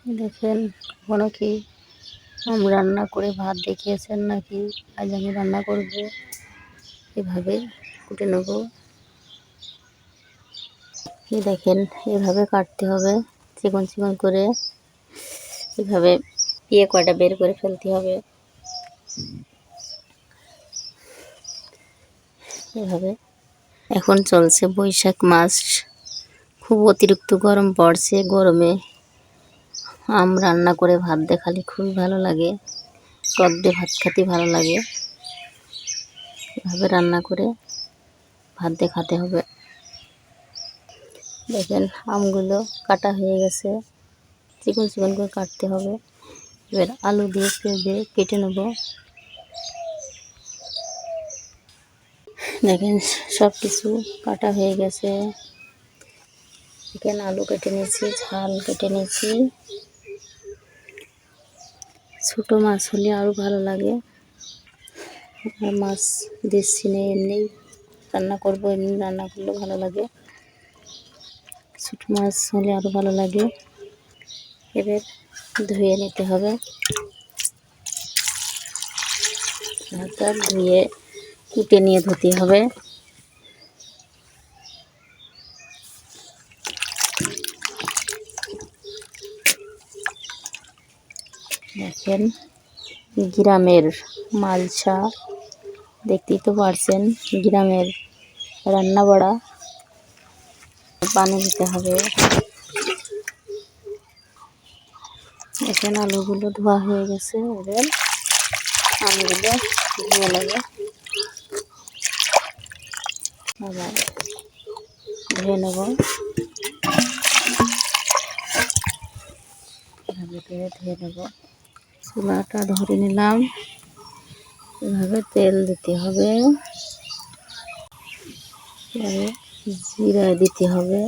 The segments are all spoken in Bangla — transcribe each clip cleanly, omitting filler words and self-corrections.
দেখেন কখনো কি আমি রান্না করে ভাত দেখিয়েছেন নাকি? আজ আমি রান্না করব। এভাবে কুটে নেব। দেখেন এভাবে কাটতে হবে চিকন চিকন করে। এভাবে পিয়ে কয়টা বের করে ফেলতে হবে। এভাবে এখন চলছে বৈশাখ মাস, খুব অতিরিক্ত গরম পড়ছে। গরমে আম রান্না করে ভাত দেখালে খুবই ভালো লাগে, টক দিয়ে ভাত খেতে ভালো লাগে। এভাবে রান্না করে ভাত দেখাতে হবে। দেখেন আমগুলো কাটা হয়ে গেছে, চিকন চিকন করে কাটতে হবে। এবার আলু দিয়ে কেটে নেব। দেখেন সব কিছু কাটা হয়ে গেছে। এখানে আলু কেটে নিয়েছি, ঝাল কেটে নিয়েছি। ছোটো মাছ হলে আরও ভালো লাগে। আর মাছ দিচ্ছি না, এমনি রান্না করবো, এমনি রান্না করলেও ভালো লাগে। ছোটো মাছ হলে আরও ভালো লাগে। এবার ধুয়ে নিতে হবে। ভাতটা ধুয়ে কুটে নিয়ে ধুতে হবে। দেখেন গ্রামের মালসা, দেখতেই তো পারছেন, গ্রামের রান্না বাড়া। পানি দিতে হবে। দেখেন আলুগুলো ধোয়া হয়ে গেছে। এবার আমগুলো ধুয়ে নেবে, আবার ধুয়ে নেব। এভাবে ধুয়ে নেব। চুলাটা ধরে নিলাম। এভাবে তেল দিতে হবে, জিরা দিতে হবে,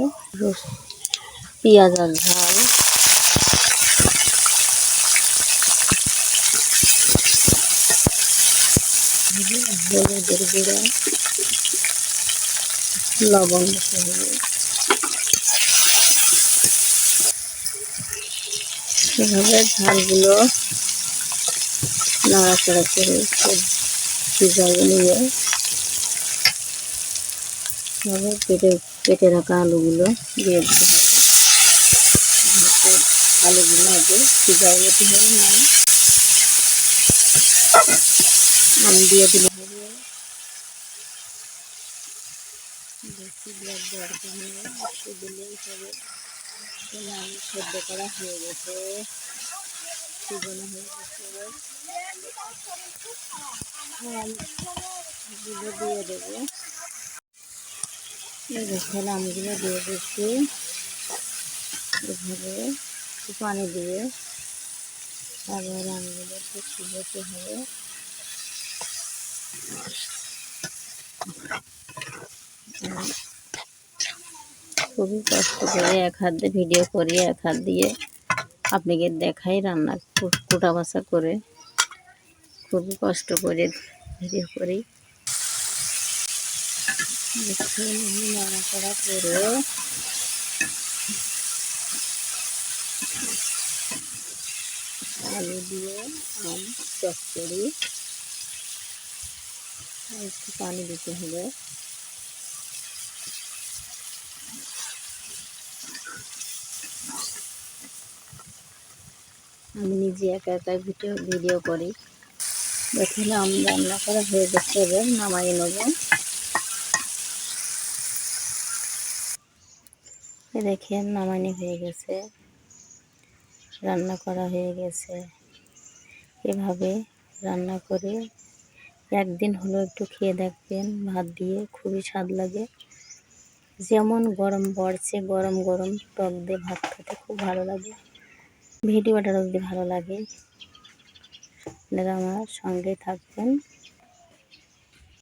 পেঁয়াজ আর ঝাল, হলুদের গুঁড়া, লবণ দিতে হবে। এভাবে ঝালগুলো নাড়াচাড়া করে সিজাই নিয়ে এভাবে কেটে রাখা আলুগুলো দিয়ে দিতে হবে। আলুগুলো আগে সিজাই নিতে হবে, আম দিয়ে দিলে হবে। বেশি ব্লক দরকার নেই, একটু দিলেই হবে। আলু সেদ্ধ করা হয়ে গেছে, সিজানো হয়ে গেছে। আমগুলো দিয়ে দেবো। দেখেন আমগুলো দিয়ে দিচ্ছি। এভাবে একটু পানি দিয়ে আবার আমগুলো একটু সিজাতে হবে। খুবই কষ্ট করে এক হাত দিয়ে ভিডিও করি, এক হাত দিয়ে আপনাকে দেখাই রান্না কুটা বাছা করে। খুবই কষ্ট করে ভিডিও করি। নাড়াচাড়া করে আলু দিয়ে আম চচ্চড়ি, একটু পানি দিতে হবে। আমি নিজে একা একা ভিডিও করি। দেখেন আম রান্না করা হয়ে গেছে, এবার নামাই নেব। দেখেন নামানি হয়ে গেছে, রান্না করা হয়ে গেছে। এভাবে রান্না করে একদিন হলো একটু খেয়ে দেখবেন, ভাত দিয়ে খুবই স্বাদ লাগে। যেমন গরম পড়ছে, গরম গরম টক দিয়ে ভাত খেতে খুব ভালো লাগে। ভিডিওটা যদি ভালো লাগে আপনারা আমার সঙ্গে থাকবেন।